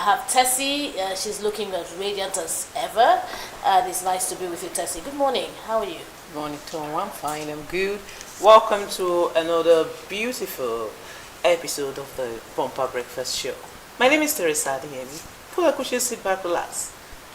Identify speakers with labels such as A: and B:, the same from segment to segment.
A: I have Tessie. She's looking as radiant as ever. And it's nice to be with you, Tessie. Good morning. How are you?
B: Good morning, Tom. I'm fine. I'm good. Welcome to another beautiful episode of the Bumper Breakfast Show. My name is Teresa Adeyemi. Pull a cushion, sit back, relax,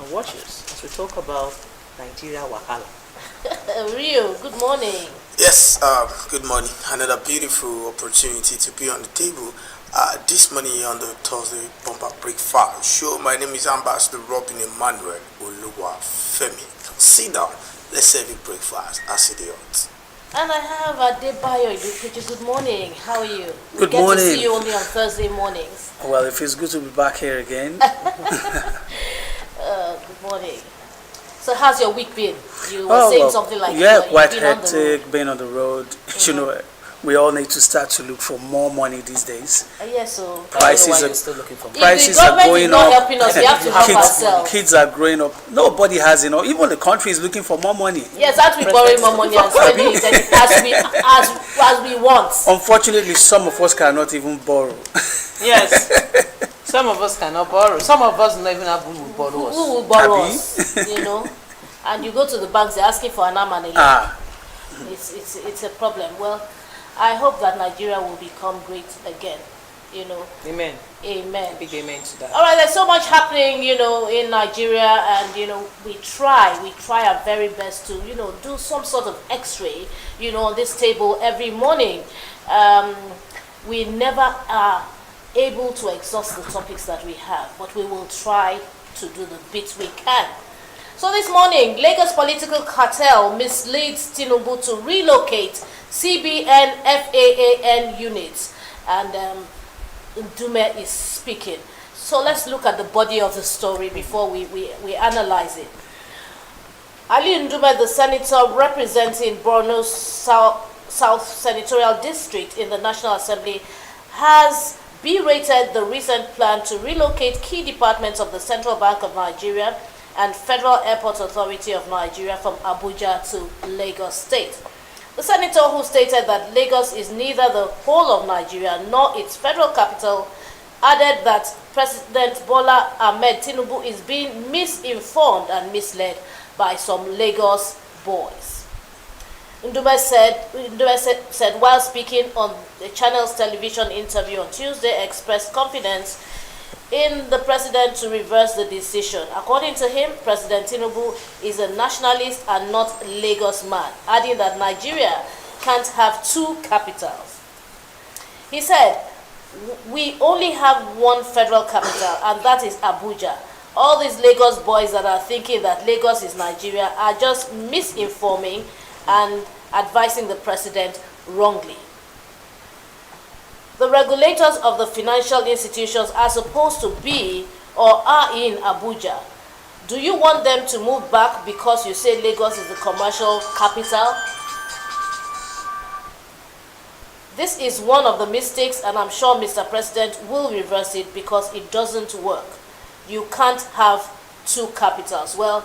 B: and watch us as we talk about Nigeria Wahala.
A: Rio, good morning.
C: Yes, good morning. Another beautiful opportunity to be on the table this morning on the Thursday Bumper Breakfast Show. My name is Ambassador Robin Emmanuel Oluwafemi. Sit down. Let's have a breakfast as it is.
A: And I have Adebayo Idukeji. Good morning. How are you?
D: Good
A: We
D: morning.
A: get to see you only on Thursday mornings.
D: Well, it feels good to be back here again.
A: Good morning. So how's your week been? You were saying something like
D: quite
A: you've been on the road.
D: hectic, being on the road. You know, we all need to start to look for more money these days.
A: Yes, so
D: Prices are
B: still looking for
A: if
D: prices
A: the
D: are
A: government
D: going
A: is not
D: up.
A: helping us, we have to help ourselves.
D: Kids are growing up. Nobody has enough. Even the country is looking for more money.
A: Yes, that we borrowing more money and spending it as we want.
D: Unfortunately, some of us cannot even borrow.
B: Yes. Some of us cannot borrow. Some of us don't even have who will borrow us.
A: Who will borrow
D: Abi?
A: us? You know, and you go to the banks, they're asking for an arm and a leg. It's a problem. Well, I hope that Nigeria will become great again. You know.
B: Amen.
A: Amen.
B: Big amen to that.
A: All right, there's so much happening, you know, in Nigeria, and we try our very best to, do some sort of X-ray, on this table every morning. We never are able to exhaust the topics that we have, but we will try to do the bits we can. So this morning, Lagos political cartel misleads Tinubu to relocate CBN FAAN units, and Ndume is speaking. So let's look at the body of the story before we analyze it. Ali Ndume, the senator representing Borno South Senatorial District in the National Assembly, has berated the recent plan to relocate key departments of the Central Bank of Nigeria and Federal Airport Authority of Nigeria from Abuja to Lagos State. The senator, who stated that Lagos is neither the whole of Nigeria nor its federal capital, added that President Bola Ahmed Tinubu is being misinformed and misled by some Lagos boys. Ndume said while speaking on the channel's television interview on Tuesday, expressed confidence in the president to reverse the decision. According to him, President Tinubu is a nationalist and not Lagos man, adding that Nigeria can't have two capitals. He said, "We only have one federal capital, and that is Abuja. All these Lagos boys that are thinking that Lagos is Nigeria are just misinforming and advising the president wrongly. The regulators of the financial institutions are supposed to be or are in Abuja. Do you want them to move back because you say Lagos is the commercial capital?" This is one of the mistakes, and I'm sure Mr. President will reverse it because it doesn't work. You can't have two capitals. Well,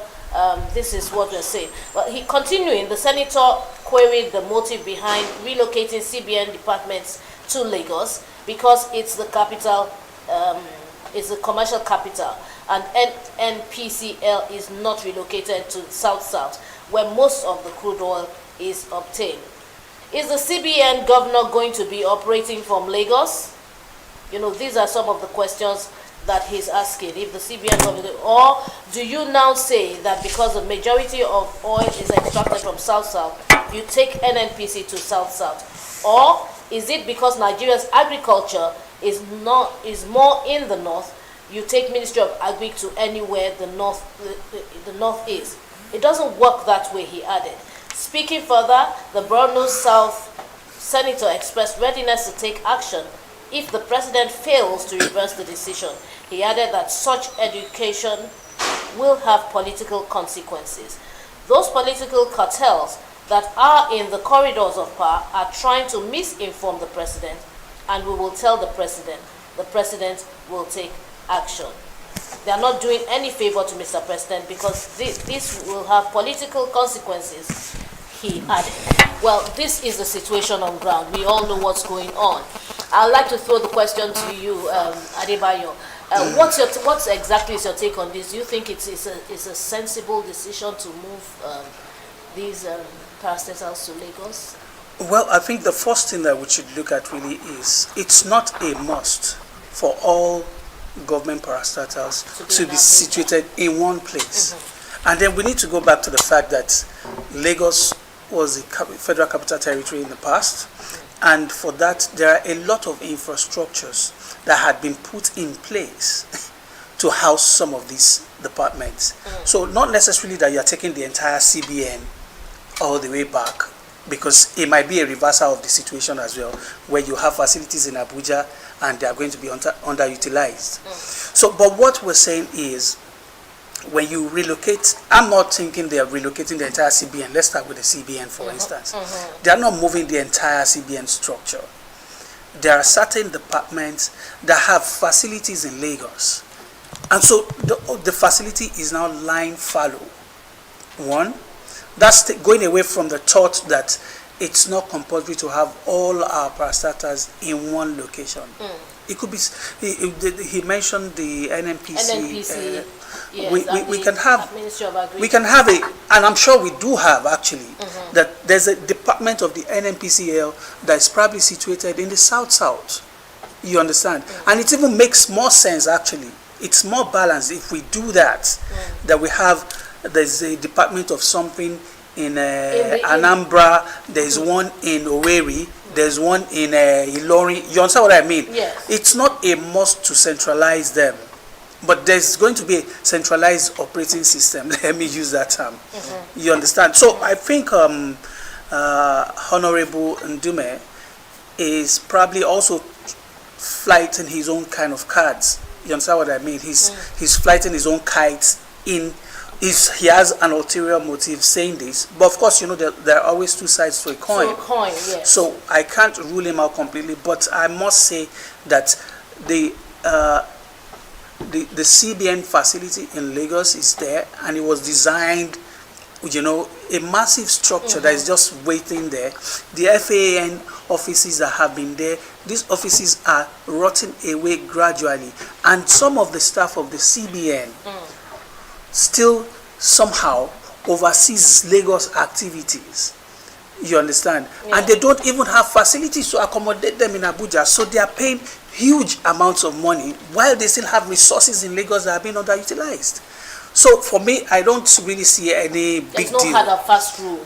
A: this is what we're saying. Well, he continuing, the senator queried the motive behind relocating CBN departments to Lagos because it's the capital, it's the commercial capital, and NPCL is not relocated to South, where most of the crude oil is obtained. Is the CBN governor going to be operating from Lagos? These are some of the questions that he's asking. If the CBN governor, or do you now say that because the majority of oil is extracted from South, you take NNPC to South? Or is it because Nigeria's agriculture is more in the north, you take Ministry of Agri to anywhere the north is? It doesn't work that way, he added. Speaking further, the Borno South senator expressed readiness to take action if the president fails to reverse the decision. He added that such education will have political consequences. Those political cartels that are in the corridors of power are trying to misinform the president, and we will tell the president. The president will take action. They are not doing any favor to Mr. President because this will have political consequences, he added. Well, this is the situation on ground. We all know what's going on. I'd like to throw the question to you, Adebayo. What exactly is your take on this? Do you think it's a sensible decision to move these parastatals to Lagos?
D: Well, I think the first thing that we should look at really is it's not a must for all government parastatals to be situated in one place. And then we need to go back to the fact that Lagos was a federal capital territory in the past, and for that there are a lot of infrastructures that had been put in place to house some of these departments. So not necessarily that you are taking the entire CBN all the way back, because it might be a reversal of the situation as well, where you have facilities in Abuja and they are going to be underutilized. So, but what we're saying is, when you relocate, I'm not thinking they are relocating the entire CBN. Let's start with the CBN, for instance. They are not moving the entire CBN structure. There are certain departments that have facilities in Lagos. And so the facility is now lying fallow. One, that's going away from the thought that it's not compulsory to have all our parastatals in one location. It could be, he mentioned the NNPC.
A: Yes,
D: we can have,
A: Ministry of Agriculture.
D: we can have it, and I'm sure we do have actually, that there's a department of the NNPCL that is probably situated in the south. You understand? And it even makes more sense actually. It's more balanced if we do that, that we have, there's a department of something in Anambra, there's one in Owerri, there's one in Ilorin. You understand what I mean?
A: Yes.
D: It's not a must to centralize them, but there's going to be a centralized operating system. Let me use that term. You understand? So I think Honorable Ndume is probably also flighting his own kind of cards. You understand what I mean? He's flighting his own kites in. He has an ulterior motive saying this, but of course, you know, there are always two sides to a coin.
A: Yes.
D: So I can't rule him out completely, but I must say that the CBN facility in Lagos is there, and it was designed, you know, a massive structure that is just waiting there. The FAN offices that have been there, these offices are rotting away gradually, and some of the staff of the CBN still somehow oversees Lagos activities. You understand? And they don't even have facilities to accommodate them in Abuja, so they are paying huge amounts of money while they still have resources in Lagos that are being underutilized. So for me, I don't really see any big deal.
A: There's no hard and fast rule.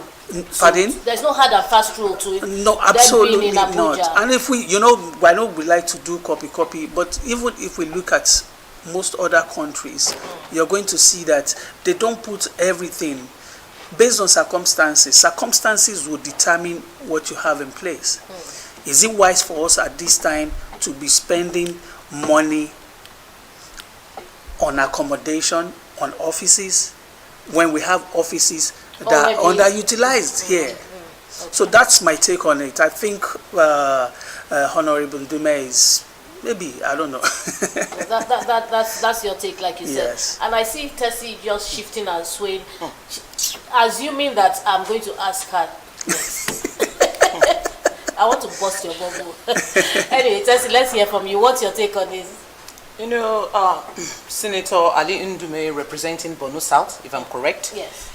D: Pardon?
A: There's no hard and fast rule to it.
D: No, absolutely
A: in
D: not. And if we, you know, I know we like to do copy, but even if we look at most other countries, you're going to see that they don't put everything based on circumstances. Circumstances will determine what you have in place. Is it wise for us at this time to be spending money on accommodation, on offices, when we have offices that are underutilized here? So that's my take on it. I think Honorable Ndume is, maybe, I don't know.
A: That's your take, like you said. And I see Tessie just shifting and swaying, assuming that I'm going to ask her next. I want to bust your bubble. Anyway, Tessie, let's hear from you. What's your take on this?
B: You know, Senator Ali Ndume representing Borno South, if I'm correct.
A: Yes.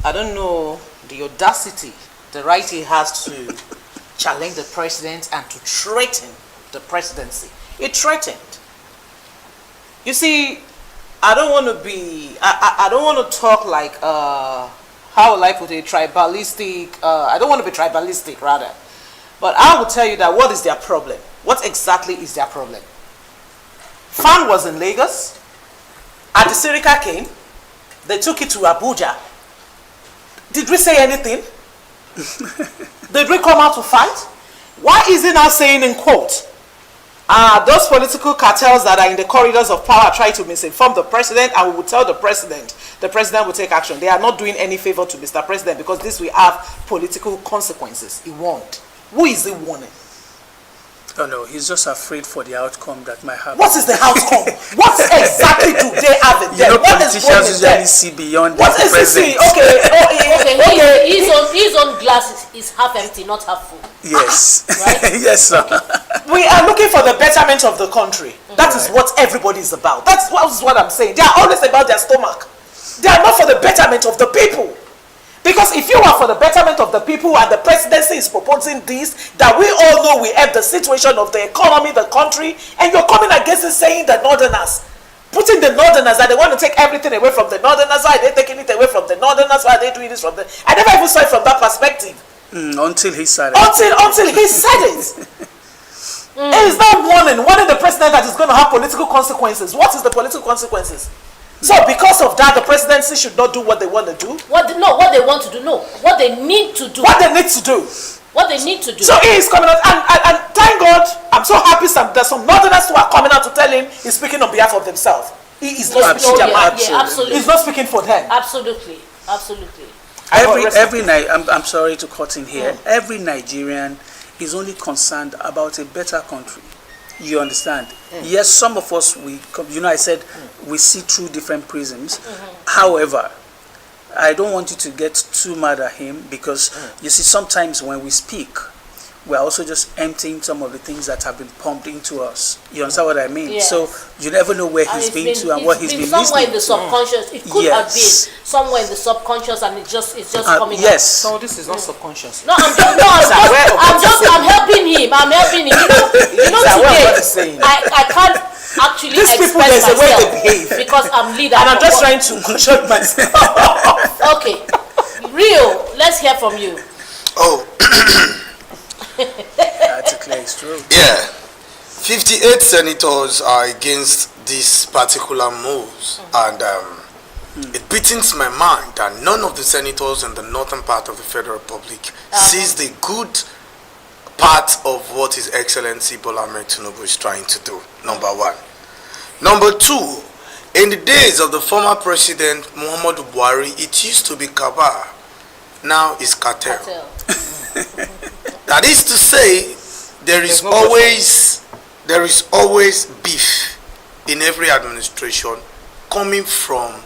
B: I don't know the audacity, the right he has to challenge the president and to threaten the presidency. He threatened. You see, I don't want to be, I don't want to talk like, how will I put it, tribalistic, I don't want to be tribalistic rather. But I will tell you that what is their problem? What exactly is their problem? FAN was in Lagos. Adisirika came. They took it to Abuja. Did we say anything? Did we come out to fight? Why is it now saying in quote, those political cartels that are in the corridors of power try to misinform the president, and we will tell the president will take action. They are not doing any favor to Mr. President because this will have political consequences. He won't. Who is he warning?
D: Oh no, he's just afraid for the outcome that might happen.
B: What is the outcome? What exactly do they have in there?
D: You know, politicians usually see beyond
B: what
D: the
B: is
D: present.
B: he see? Okay.
A: His own glass is half empty, not half full.
D: Yes.
A: Right?
D: Yes, sir.
B: we are looking for the betterment of the country. That is what everybody is about. That's what I'm saying. They are always about their stomach. They are not for the betterment of the people. Because if you are for the betterment of the people and the presidency is proposing this, that we all know we have the situation of the economy, the country, and you're coming against it saying the northerners, putting the northerners, that they want to take everything away from the northerners, why are they taking it away from the northerners, why are they doing this from the... I never even saw it from that perspective.
D: Until he said it.
B: Until he said it. It is not warning the president that is going to have political consequences. What is the political consequences? So because of that, the presidency should not do what they want to do.
A: What they want to do, no. What they need to do.
B: What they need to do.
A: What they need to do.
B: So he is coming out, and thank God, I'm so happy there's some northerners who are coming out to tell him he's speaking on behalf of themselves. He is not speaking their mind.
A: Yeah, absolutely.
B: He's not speaking for them.
A: Absolutely. Absolutely.
D: I'm sorry to cut in here. Every Nigerian is only concerned about a better country. You understand? Yes, some of us, I said we see through different prisms. However, I don't want you to get too mad at him, because you see, sometimes when we speak, we're also just emptying some of the things that have been pumped into us. You understand what I mean?
A: Yes.
D: So you never know where he's been to and what he's been
A: somewhere
D: listening
A: in the subconscious. It could have been somewhere in the subconscious, and it's just coming
D: yes.
B: So this is not subconscious.
A: No, I'm helping him. You know today, I can't actually
B: These people,
A: express
B: there's a way they
A: myself
B: behave.
A: because I'm leader.
B: And I'm just trying to control myself.
A: Okay. Rio, let's hear from you.
C: Oh,
D: That's a clear throat.
C: yeah. 58 senators are against these particular moves, and it beatens my mind that none of the senators in the northern part of the Federal Republic sees the good part of what His Excellency Bola Ahmed Tinubu is trying to do. Number one. Number two, in the days of the former president Muhammadu Buhari, it used to be cabal. Now it's cartel. That is to say, there is always beef in every administration coming from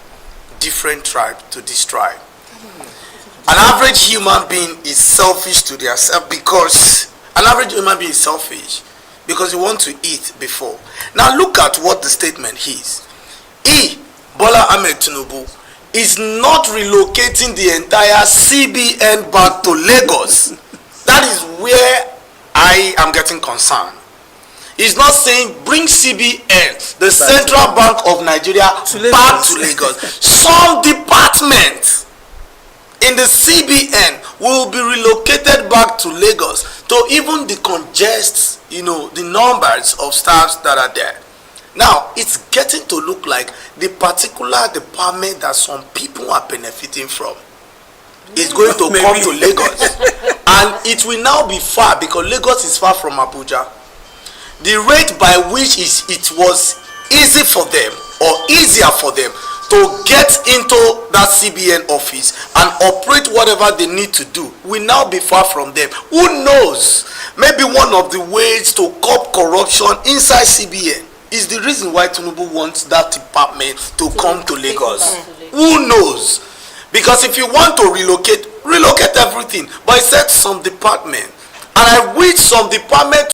C: different tribe to this tribe. An average human being is selfish to themselves because he wants to eat before. Now look at what the statement is. Bola Ahmed Tinubu is not relocating the entire CBN back to Lagos. That is where I am getting concerned. He's not saying bring CBN, the Central Bank of Nigeria, back to Lagos. Some departments in the CBN will be relocated back to Lagos to even decongest, the numbers of staffs that are there. Now, it's getting to look like the particular department that some people are benefiting from is going to come to Lagos. And it will now be far, because Lagos is far from Abuja. The rate by which it was easy for them or easier for them to get into that CBN office and operate whatever they need to do will now be far from them. Who knows? Maybe one of the ways to curb corruption inside CBN is the reason why Tinubu wants that department to come to Lagos. Who knows? Because if you want to relocate everything. But I said some department, and I wish some department